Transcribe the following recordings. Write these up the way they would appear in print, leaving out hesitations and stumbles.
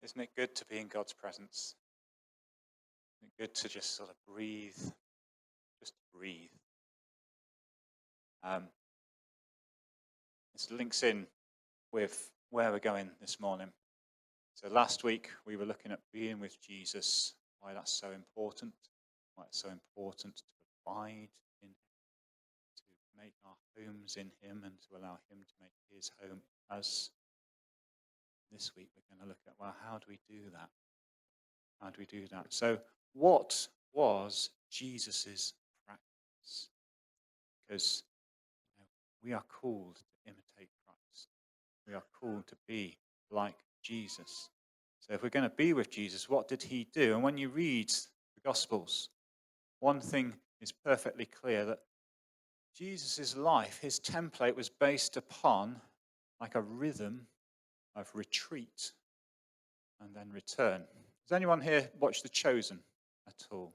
Isn't it good to be in God's presence? Isn't it good to just sort of breathe? Just breathe. This links in with where we're going this morning. So last week we were looking at being with Jesus, why that's so important, why it's so important to abide in him, to make our homes in him and to allow him to make his home in us. This week we're going to look at, well, how do we do that? How do we do that? So what was Jesus's practice? Because we are called to imitate Christ. We are called to be like Jesus. So if we're going to be with Jesus, what did he do? And when you read the Gospels, one thing is perfectly clear, that Jesus' life, his template, was based upon like a rhythm of retreat and then return. Does anyone here watch The Chosen at all?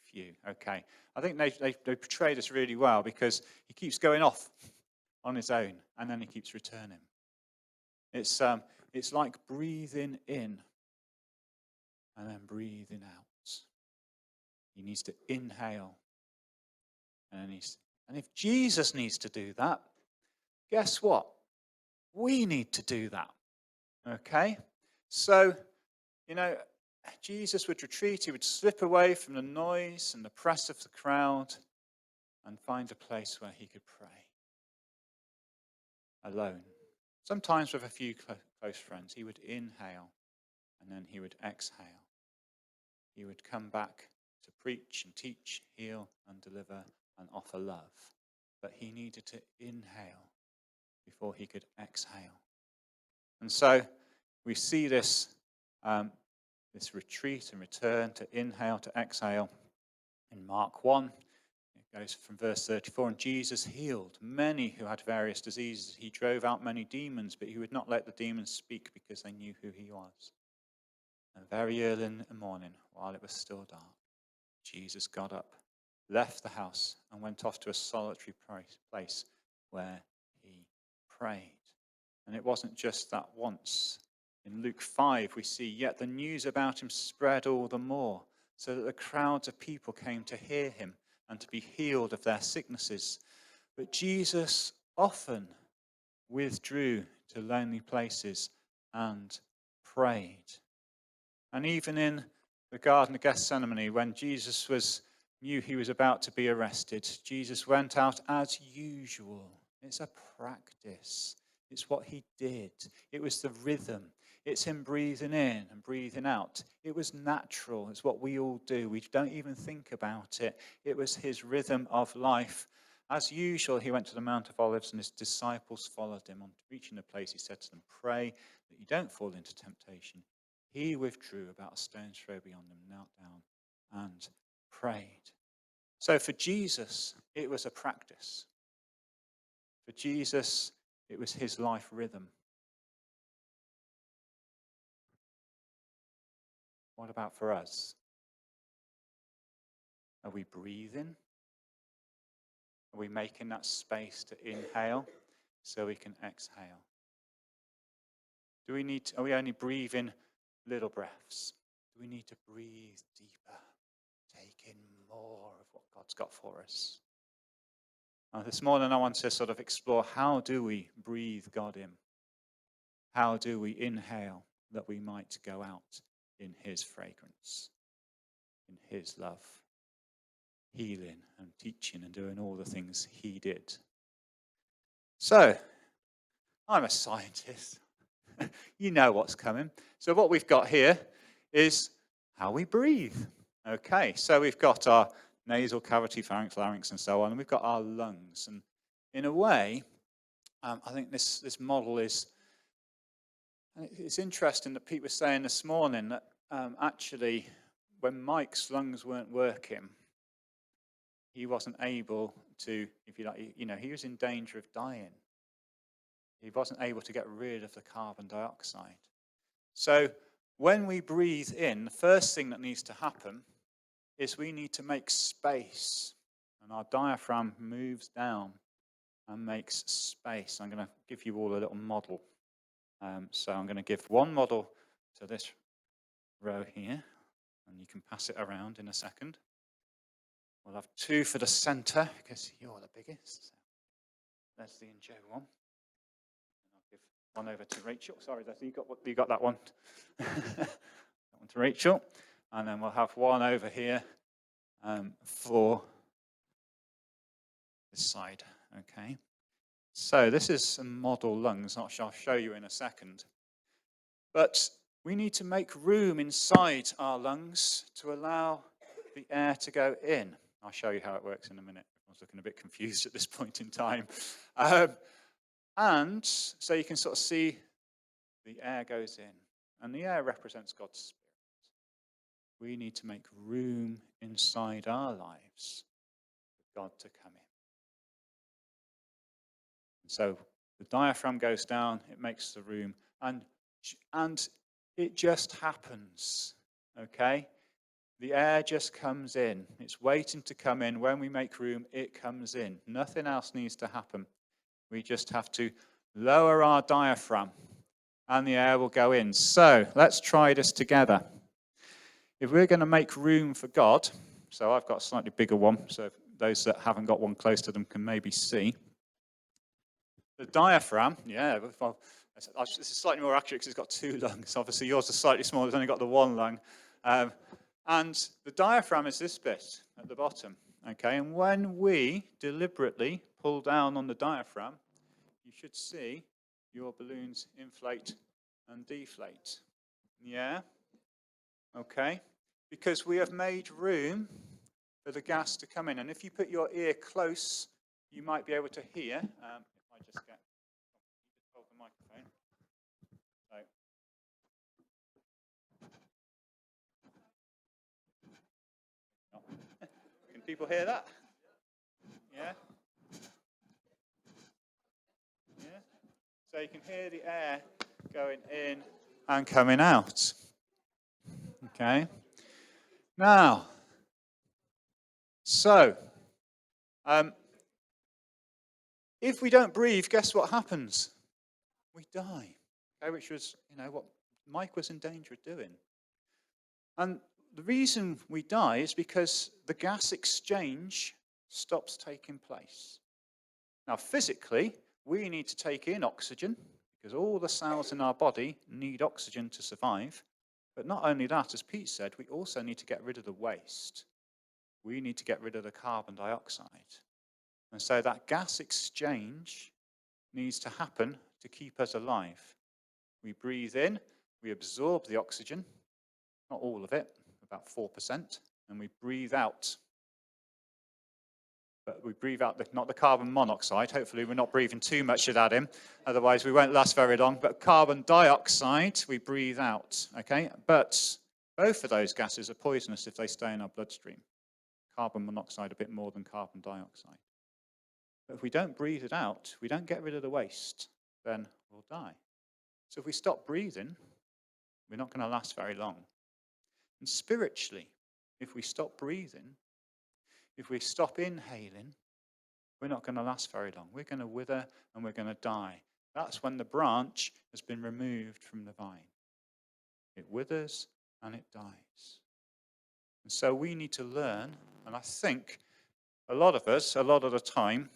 Few. Okay. I think they portray this really well, because he keeps going off on his own and then he keeps returning. It's like breathing in and then breathing out. He needs to inhale and if Jesus needs to do that, guess what? We need to do that. Okay? So, Jesus would retreat, he would slip away from the noise and the press of the crowd and find a place where he could pray. Alone. Sometimes with a few close friends. He would inhale and then he would exhale. He would come back to preach and teach, heal and deliver and offer love. But he needed to inhale before he could exhale. And so we see this retreat and return, to inhale, to exhale, in Mark 1. It goes from verse 34, and Jesus healed many who had various diseases. He drove out many demons, but he would not let the demons speak because they knew who he was. And very early in the morning, while it was still dark, Jesus got up, left the house, and went off to a solitary place where he prayed. And it wasn't just that once. In Luke 5, we see, yet the news about him spread all the more, so that the crowds of people came to hear him and to be healed of their sicknesses. But Jesus often withdrew to lonely places and prayed. And even in the Garden of Gethsemane, when Jesus knew he was about to be arrested, Jesus went out as usual. It's a practice. It's what he did. It was the rhythm. It's him breathing in and breathing out. It was natural. It's what we all do. We don't even think about it. It was his rhythm of life. As usual, he went to the Mount of Olives and his disciples followed him. On reaching the place, he said to them, pray that you don't fall into temptation. He withdrew about a stone's throw beyond them, knelt down and prayed. So for Jesus, it was a practice. For Jesus, it was his life rhythm. What about for us? Are we breathing? Are we making that space to inhale so we can exhale? Are we only breathing little breaths? Do we need to breathe deeper? Take in more of what God's got for us? This morning I want to sort of explore, how do we breathe God in? How do we inhale that we might go out in his fragrance, in his love, healing and teaching and doing all the things he did? So, I'm a scientist. You know what's coming. So what we've got here is how we breathe. Okay, so we've got our nasal cavity, pharynx, larynx, and so on, and we've got our lungs. And in a way, I think this model is, it's interesting that Pete was saying this morning that actually, when Mike's lungs weren't working, he wasn't able to, if you like, he was in danger of dying. He wasn't able to get rid of the carbon dioxide. So when we breathe in, the first thing that needs to happen is we need to make space. And our diaphragm moves down and makes space. I'm going to give you all a little model. So I'm going to give one model to this row here, and you can pass it around in a second. We'll have 2 for the centre, because you're the biggest. There's the and Joe one. And I'll give one over to Rachel. Sorry, you got that one. That one to Rachel. And then we'll have one over here for this side. Okay. So this is some model lungs, which I'll show you in a second. But we need to make room inside our lungs to allow the air to go in. I'll show you how it works in a minute. I was looking a bit confused at this point in time. And so you can sort of see the air goes in. And the air represents God's Spirit. We need to make room inside our lives for God to come in. So the diaphragm goes down, it makes the room, and it just happens, okay? The air just comes in. It's waiting to come in. When we make room, it comes in. Nothing else needs to happen. We just have to lower our diaphragm, and the air will go in. So let's try this together. If we're going to make room for God, so I've got a slightly bigger one, so those that haven't got one close to them can maybe see. The diaphragm, well, this is slightly more accurate because it's got 2 lungs. Obviously, yours is slightly smaller. It's only got the 1 lung. And the diaphragm is this bit at the bottom. Okay, and when we deliberately pull down on the diaphragm, you should see your balloons inflate and deflate. Yeah? Okay? Because we have made room for the gas to come in. And if you put your ear close, you might be able to hear. I just hold the microphone. So. Can people hear that? Yeah? Yeah? So you can hear the air going in and coming out. Okay? Now, so, if we don't breathe, guess what happens? We die. Okay, which was, what Mike was in danger of doing. And the reason we die is because the gas exchange stops taking place. Now, physically, we need to take in oxygen because all the cells in our body need oxygen to survive. But not only that, as Pete said, we also need to get rid of the waste. We need to get rid of the carbon dioxide. And so that gas exchange needs to happen to keep us alive. We breathe in, we absorb the oxygen, not all of it, about 4%, and we breathe out. But we breathe out, not the carbon monoxide. Hopefully we're not breathing too much of that in, otherwise we won't last very long. But carbon dioxide, we breathe out, okay? But both of those gases are poisonous if they stay in our bloodstream. Carbon monoxide a bit more than carbon dioxide. But if we don't breathe it out, we don't get rid of the waste, then we'll die. So if we stop breathing, we're not going to last very long. And spiritually, if we stop breathing, if we stop inhaling, we're not going to last very long. We're going to wither and we're going to die. That's when the branch has been removed from the vine. It withers and it dies. And so we need to learn, and I think a lot of us, a lot of the time,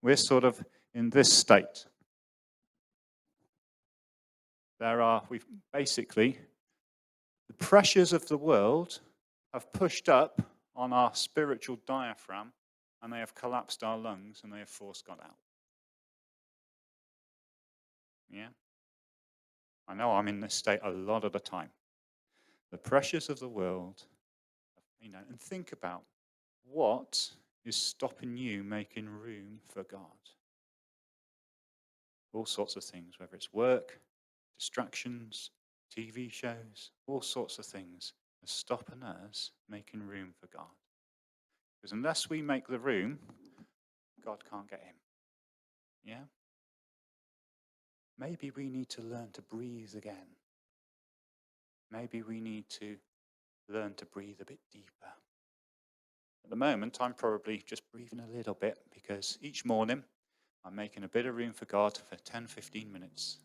we're sort of in this state. We've basically, the pressures of the world have pushed up on our spiritual diaphragm, and they have collapsed our lungs, and they have forced God out. Yeah? I know I'm in this state a lot of the time. The pressures of the world, and think about what is stopping you making room for God. All sorts of things, whether it's work, distractions, TV shows, all sorts of things are stopping us making room for God. Because unless we make the room, God can't get in. Yeah? Maybe we need to learn to breathe again. Maybe we need to learn to breathe a bit deeper. At the moment, I'm probably just breathing a little bit because each morning I'm making a bit of room for God for 10, 15 minutes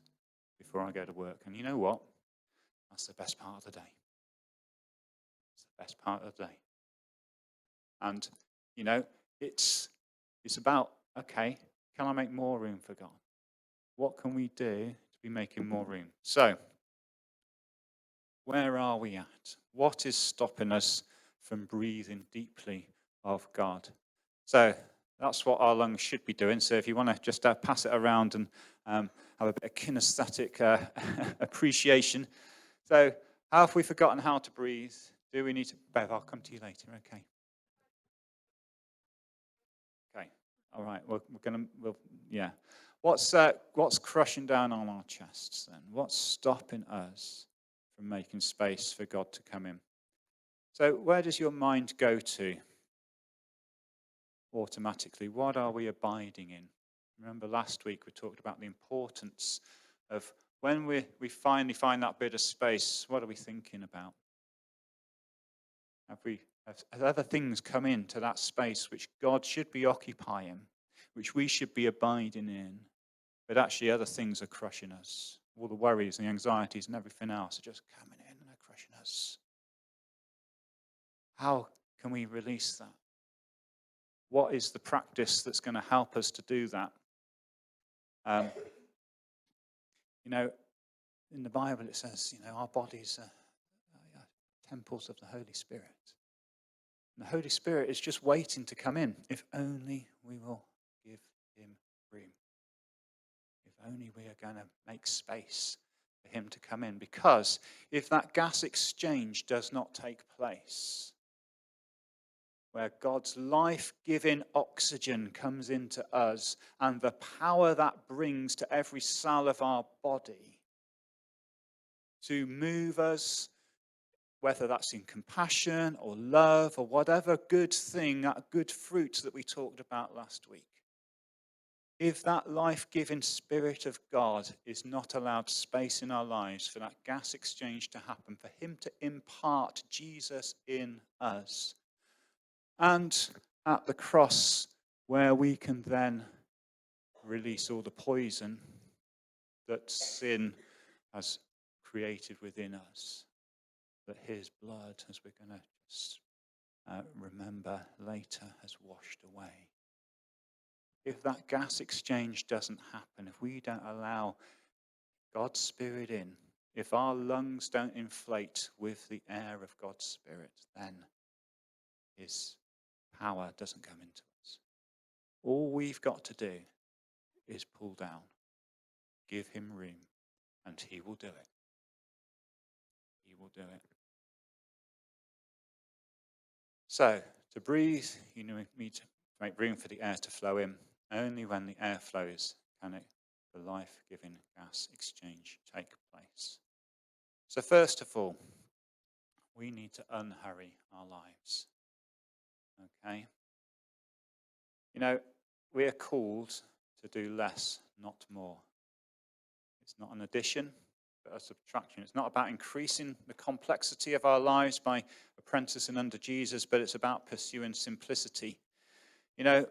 before I go to work. And you know what? That's the best part of the day. It's the best part of the day. And, it's about, okay, can I make more room for God? What can we do to be making more room? So, where are we at? What is stopping us from breathing deeply of God? So, that's what our lungs should be doing. So, if you want to just pass it around and have a bit of kinesthetic appreciation. So, have we forgotten how to breathe? Do we need to? Bev, I'll come to you later. Okay. Okay. All right. Yeah. What's crushing down on our chests then? What's stopping us from making space for God to come in? So, where does your mind go to automatically? What are we abiding in? Remember last week we talked about the importance of when we finally find that bit of space, what are we thinking about? Have other things come into that space which God should be occupying, which we should be abiding in, but actually other things are crushing us. All the worries and the anxieties and everything else are just coming in and are crushing us. How can we release that? What is the practice that's going to help us to do that? In the Bible it says, our bodies are temples of the Holy Spirit. And the Holy Spirit is just waiting to come in, if only we will give him room. If only we are going to make space for him to come in. Because if that gas exchange does not take place, where God's life-giving oxygen comes into us and the power that brings to every cell of our body to move us, whether that's in compassion or love or whatever good thing, that good fruit that we talked about last week. If that life-giving Spirit of God is not allowed space in our lives for that gas exchange to happen, for him to impart Jesus in us, and at the cross where we can then release all the poison that sin has created within us, that his blood, as we're going to just remember later, has washed away. If that gas exchange doesn't happen, if we don't allow God's Spirit in, if our lungs don't inflate with the air of God's Spirit, then his power doesn't come into us. All we've got to do is pull down, give him room, and he will do it. He will do it. So, to breathe, you need to make room for the air to flow in. Only when the air flows can the life-giving gas exchange take place. So first of all, we need to unhurry our lives. Okay? We are called to do less, not more. It's not an addition, but a subtraction. It's not about increasing the complexity of our lives by apprenticing under Jesus, but it's about pursuing simplicity.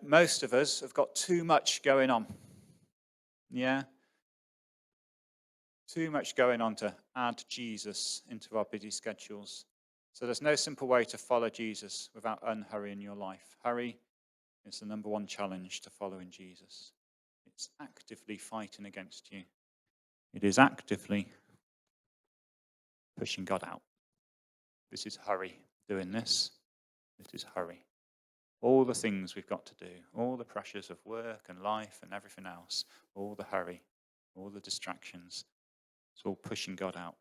Most of us have got too much going on. Yeah? Too much going on to add Jesus into our busy schedules. So there's no simple way to follow Jesus without unhurrying your life. Hurry is the number one challenge to following Jesus. It's actively fighting against you. It is actively pushing God out. This is hurry doing this. This is hurry. All the things we've got to do, all the pressures of work and life and everything else, all the hurry, all the distractions, it's all pushing God out.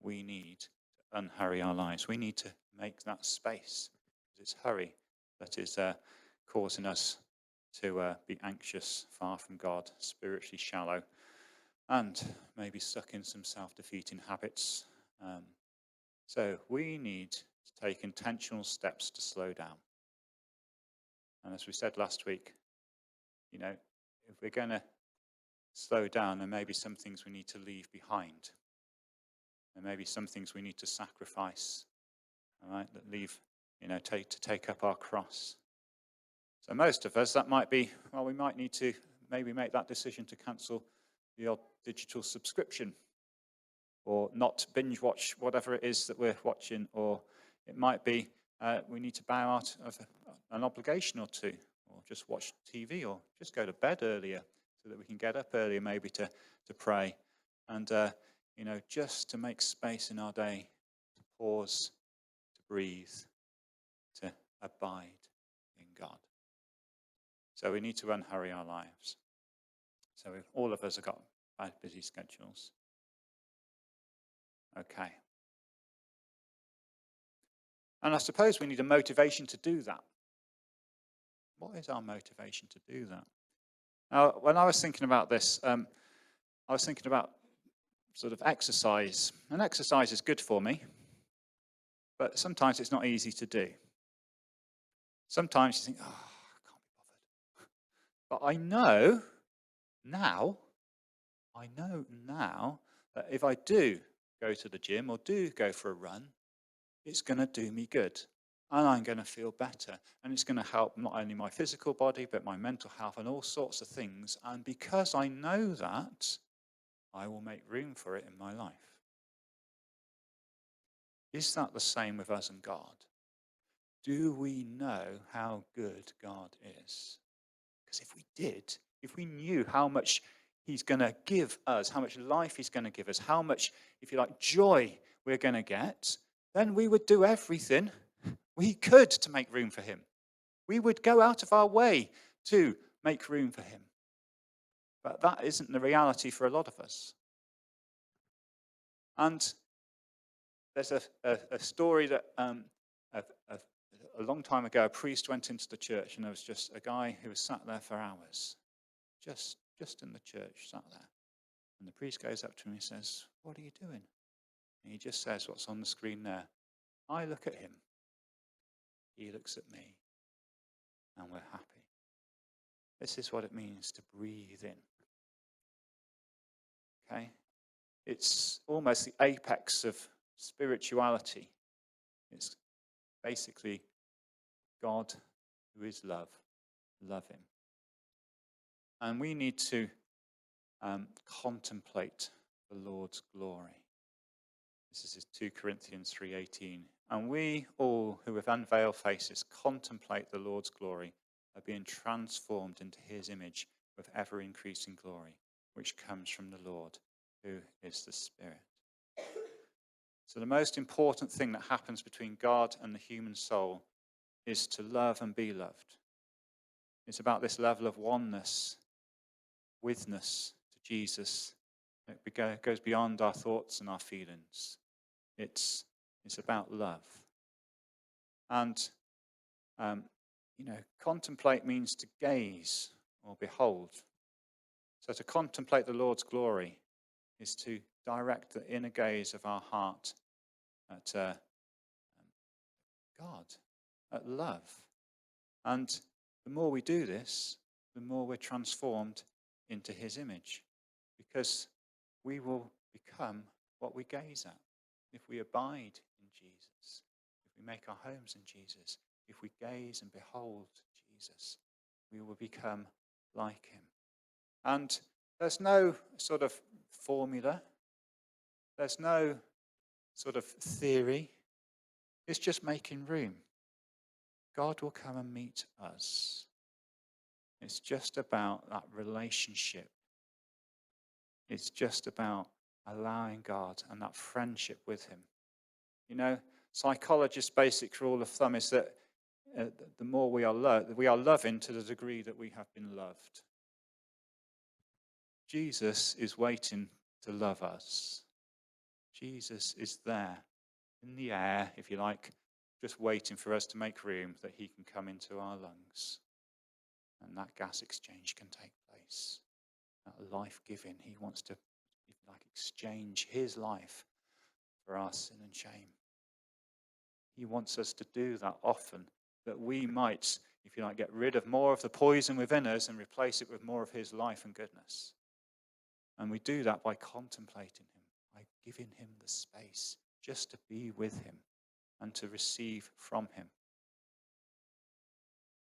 We need to unhurry our lives. We need to make that space. It's hurry that is causing us to be anxious, far from God, spiritually shallow, and maybe stuck in some self-defeating habits. So we need to take intentional steps to slow down. And as we said last week, if we're going to slow down, there may be some things we need to leave behind. There may be some things we need to sacrifice, all right, that to take up our cross. So most of us, that might be, we might need to maybe make that decision to cancel the odd digital subscription. or not binge watch whatever it is that we're watching, or it might be we need to bow out of an obligation or two, or just watch TV, or just go to bed earlier so that we can get up earlier maybe to pray. And, just to make space in our day, to pause, to breathe, to abide in God. So we need to unhurry our lives. So all of us have got busy schedules. Okay. And I suppose we need a motivation to do that. What is our motivation to do that? Now, when I was thinking about this, I was thinking about sort of exercise. And exercise is good for me, but sometimes it's not easy to do. Sometimes you think, oh, I can't be bothered. But I know now that if I do go to the gym or do go for a run, it's going to do me good. And I'm going to feel better. And it's going to help not only my physical body, but my mental health and all sorts of things. And because I know that, I will make room for it in my life. Is that the same with us and God? Do we know how good God is? Because if we did, if we knew how much he's going to give us, how much life he's going to give us, how much, if you like, joy we're going to get, then we would do everything we could to make room for him. We would go out of our way to make room for him. But that isn't the reality for a lot of us. And there's a story that a long time ago, a priest went into the church, and there was just a guy who was sat there for hours, just in the church, sat there. And the priest goes up to him and says, "What are you doing?" And he just says what's on the screen there. I look at him, he looks at me, and we're happy. This is what it means to breathe in. Okay? It's almost the apex of spirituality. It's basically God, who is love. Love him. And we need to contemplate the Lord's glory. This is 2 Corinthians 3:18. And we all who with unveiled faces contemplate the Lord's glory are being transformed into his image with ever-increasing glory, which comes from the Lord, who is the Spirit. So the most important thing that happens between God and the human soul is to love and be loved. It's about this level of oneness, withness to Jesus. It goes beyond our thoughts and our feelings. It's about love. And, contemplate means to gaze or behold. So to contemplate the Lord's glory is to direct the inner gaze of our heart at God, at love. And the more we do this, the more we're transformed into his image, because we will become what we gaze at. If we abide in Jesus, if we make our homes in Jesus, if we gaze and behold Jesus, we will become like him. And there's no sort of formula. There's no sort of theory. It's just making room. God will come and meet us. It's just about that relationship. It's just about allowing God and that friendship with him. Psychologists' basic rule of thumb is that the more we are loving to the degree that we have been loved. Jesus is waiting to love us. Jesus is there in the air, if you like, just waiting for us to make room that he can come into our lungs. And that gas exchange can take place. That life-giving, he wants to, if you like, exchange his life for our sin and shame. He wants us to do that often, that we might, if you like, get rid of more of the poison within us and replace it with more of his life and goodness. And we do that by contemplating him, by giving him the space just to be with him and to receive from him.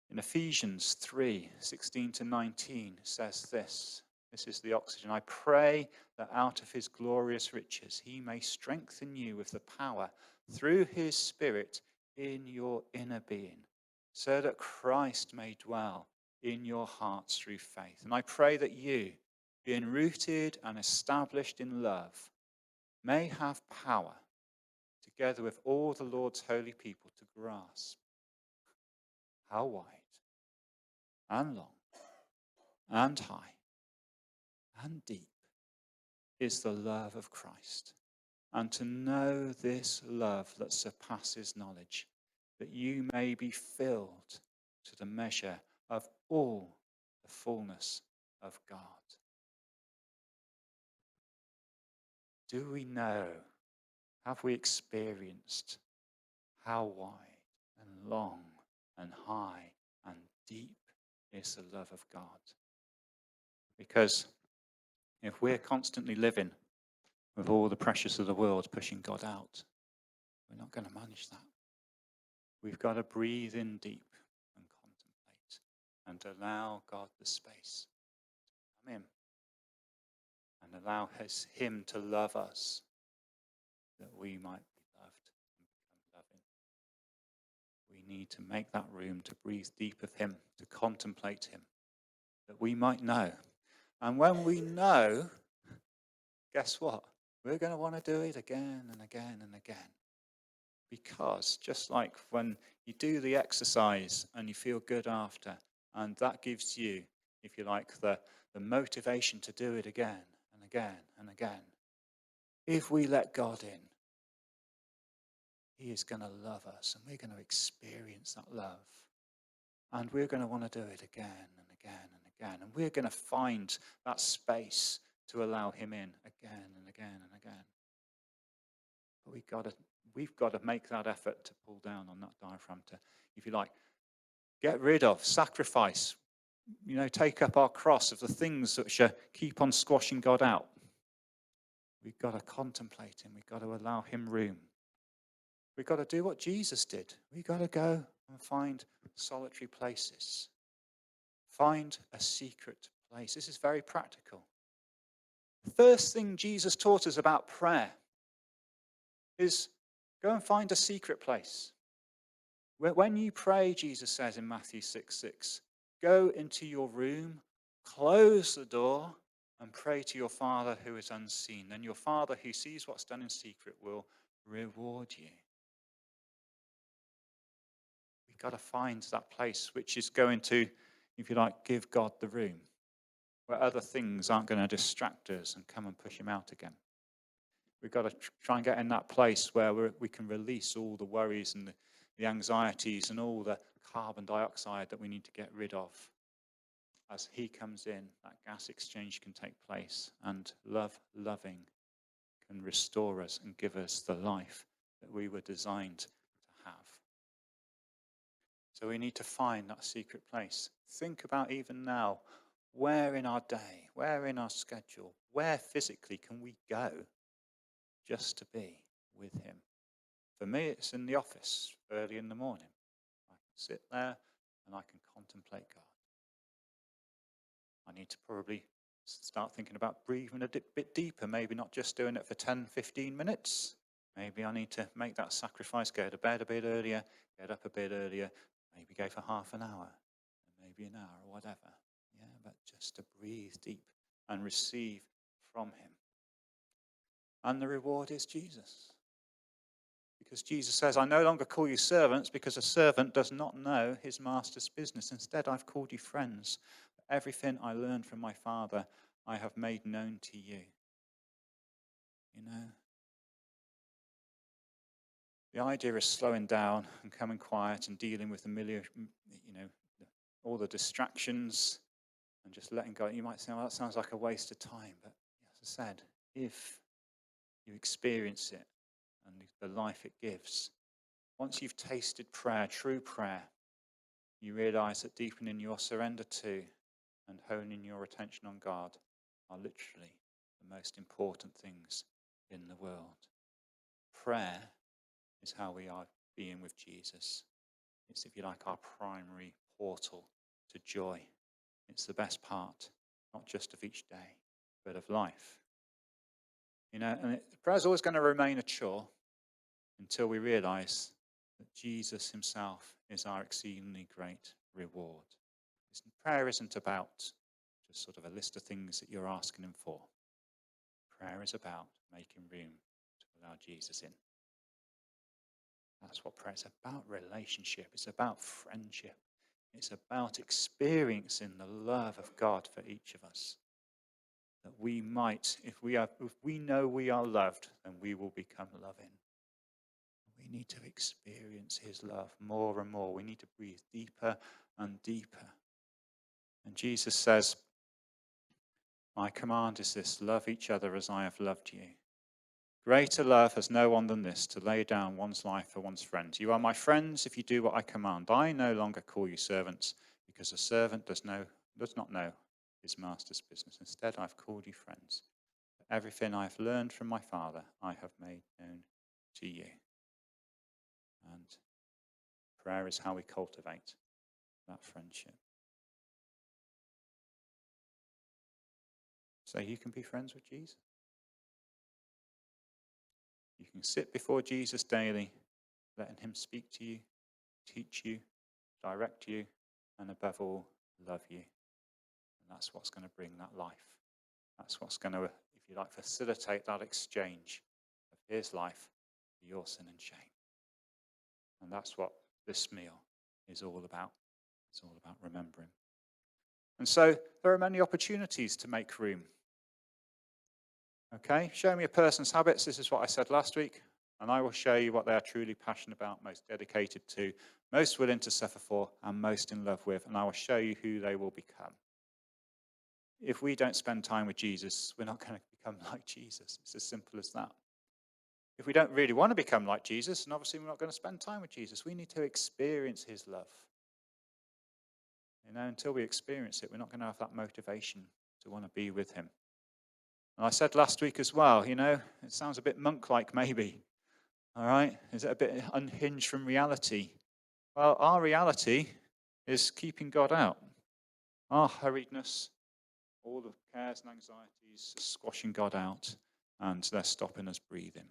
In Ephesians 3:16-19 says this: This is the oxygen. I pray that out of his glorious riches he may strengthen you with the power through his Spirit in your inner being, so that Christ may dwell in your hearts through faith. And I pray that you, being rooted and established in love, may have power, together with all the Lord's holy people, to grasp how wide and long and high and deep is the love of Christ, and to know this love that surpasses knowledge, that you may be filled to the measure of all the fullness of God. Do we know, have we experienced how wide and long and high and deep is the love of God? Because if we're constantly living with all the pressures of the world pushing God out, we're not going to manage that. We've got to breathe in deep and contemplate and allow God the space to come in and allow him to love us, that we might be loved and become loving. We need to make that room to breathe deep of him, to contemplate him, that we might know. And when we know, guess what? We're going to want to do it again and again and again. Because just like when you do the exercise and you feel good after, and that gives you, if you like, the motivation to do it again and again and again. If we let God in, he is going to love us, and we're going to experience that love. And we're going to want to do it again and again and again. And we're going to find that space to allow him in again and again and again. But we've got to make that effort to pull down on that diaphragm, to, if you like, get rid of, sacrifice, take up our cross of the things that keep on squashing God out. We've got to contemplate him. We've got to allow him room. We've got to do what Jesus did. We've got to go and find solitary places. Find a secret place. This is very practical. The first thing Jesus taught us about prayer is go and find a secret place. When you pray, Jesus says in Matthew 6:6, go into your room, close the door, and pray to your Father who is unseen. Then your Father who sees what's done in secret will reward you. We've got to find that place which is going to, if you like, give God the room, where other things aren't going to distract us and come and push him out again. We've got to try and get in that place where we can release all the worries and the anxieties and all the carbon dioxide that we need to get rid of. As he comes in, that gas exchange can take place, and loving can restore us and give us the life that we were designed to have. So we need to find that secret place. Think about even now, where in our day, where in our schedule, where physically can we go just to be with him? For me, it's in the office early in the morning. I can sit there and I can contemplate God. I need to probably start thinking about breathing a bit deeper, maybe not just doing it for 10, 15 minutes. Maybe I need to make that sacrifice, go to bed a bit earlier, get up a bit earlier, maybe go for half an hour, maybe an hour or whatever. Yeah, but just to breathe deep and receive from him. And the reward is Jesus. Because Jesus says, I no longer call you servants, because a servant does not know his master's business. Instead, I've called you friends. Everything I learned from my Father, I have made known to you. The idea is slowing down and coming quiet and dealing with all the distractions and just letting go. You might say, well, that sounds like a waste of time. But as I said, if you experience it and the life it gives, once you've tasted prayer, true prayer, you realize that deepening your surrender to and honing your attention on God are literally the most important things in the world. Prayer is how we are being with Jesus. It's, if you like, our primary portal to joy. It's the best part. not just of each day, but of life. And prayer is always going to remain a chore until we realize that Jesus himself is our exceedingly great reward. Prayer isn't about just sort of a list of things that you're asking him for. Prayer is about making room to allow Jesus in. That's what prayer is about. Relationship. It's about friendship. It's about experiencing the love of God for each of us. That we might, if we know we are loved, then we will become loving. We need to experience his love more and more. We need to breathe deeper and deeper. And Jesus says, my command is this, love each other as I have loved you. Greater love has no one than this, to lay down one's life for one's friends. You are my friends if you do what I command. I no longer call you servants, because a servant does not know his master's business. Instead, I've called you friends. Everything I have learned from my Father, I have made known to you. And prayer is how we cultivate that friendship. So you can be friends with Jesus. You can sit before Jesus daily, letting him speak to you, teach you, direct you, and above all, love you. And that's what's going to bring that life. That's what's going to, if you like, facilitate that exchange of his life for your sin and shame. And that's what this meal is all about. It's all about remembering. And so there are many opportunities to make room. Okay, show me a person's habits. This is what I said last week. And I will show you what they are truly passionate about, most dedicated to, most willing to suffer for, and most in love with. And I will show you who they will become. If we don't spend time with Jesus, we're not going to become like Jesus. It's as simple as that. If we don't really want to become like Jesus, and obviously we're not going to spend time with Jesus, we need to experience his love. Until we experience it, we're not going to have that motivation to want to be with him. And I said last week as well, it sounds a bit monk-like maybe. All right? Is it a bit unhinged from reality? Well, our reality is keeping God out. Our hurriedness, all the cares and anxieties, squashing God out, and they're stopping us breathing.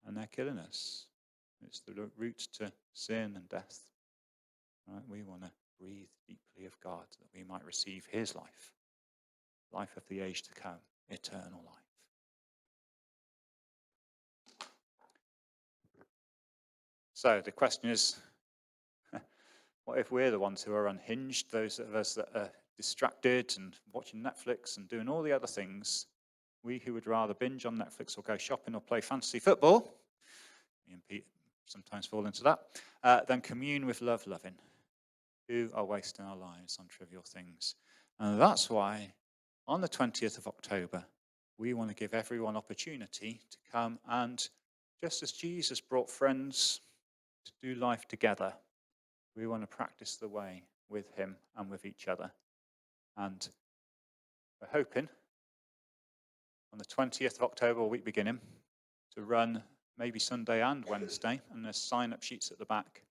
And they're killing us. It's the route to sin and death. Right? We want to breathe deeply of God that we might receive his life. Life of the age to come, eternal life. So the question is, what if we're the ones who are unhinged, those of us that are distracted and watching Netflix and doing all the other things, we who would rather binge on Netflix or go shopping or play fantasy football, me and Pete sometimes fall into that, than commune with love-loving, who are wasting our lives on trivial things. And that's why on the 20th of October, we want to give everyone opportunity to come and, just as Jesus brought friends to do life together, we want to practice the way with him and with each other. And we're hoping on the 20th of October, week beginning, to run maybe Sunday and Wednesday, and there's sign-up sheets at the back.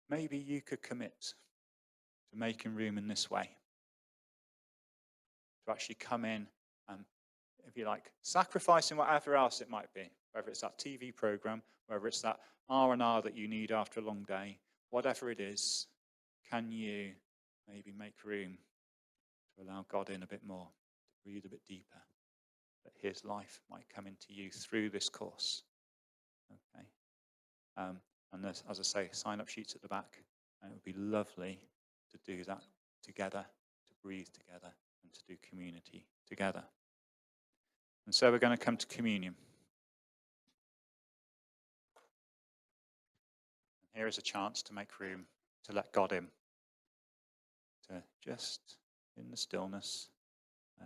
Maybe you could commit to making room in this way, to actually come in and, if you like, sacrificing whatever else it might be, whether it's that TV program, whether it's that R&R that you need after a long day, whatever it is, can you maybe make room to allow God in a bit more, to breathe a bit deeper, that his life might come into you through this course? Okay. And there's, as I say, sign-up sheets at the back, and it would be lovely to do that together, to breathe together, and to do community together. And so we're going to come to communion. And here is a chance to make room, to let God in, to just in the stillness.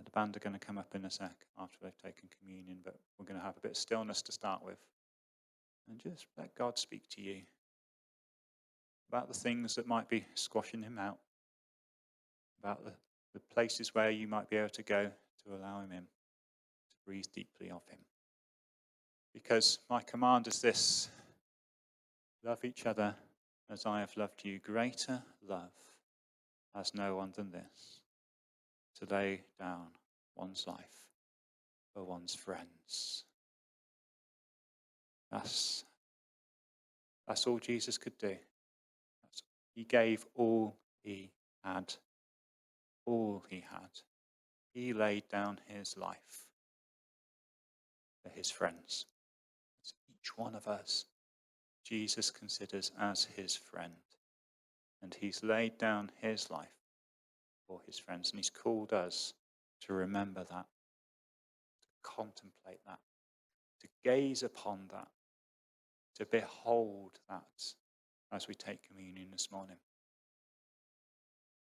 The band are going to come up in a sec after they've taken communion, but we're going to have a bit of stillness to start with. And just let God speak to you about the things that might be squashing him out, about the places where you might be able to go to allow him in, to breathe deeply of him. Because my command is this: love each other as I have loved you. Greater love has no one than this, to lay down one's life for one's friends. That's all Jesus could do. He gave all he had. All he had. He laid down his life for his friends. It's each one of us Jesus considers as his friend. And he's laid down his life for his friends. And he's called us to remember that, to contemplate that, to gaze upon that, to behold that as we take communion this morning.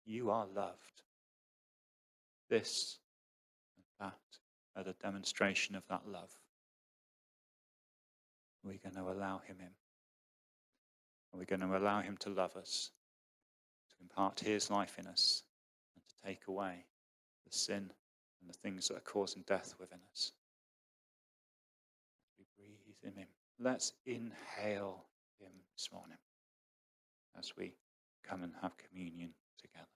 You are loved. This and that are the demonstration of that love. We're going to allow him in. And we're going to allow him to love us, to impart his life in us, and to take away the sin and the things that are causing death within us. We breathe him in. Let's inhale him this morning as we come and have communion together.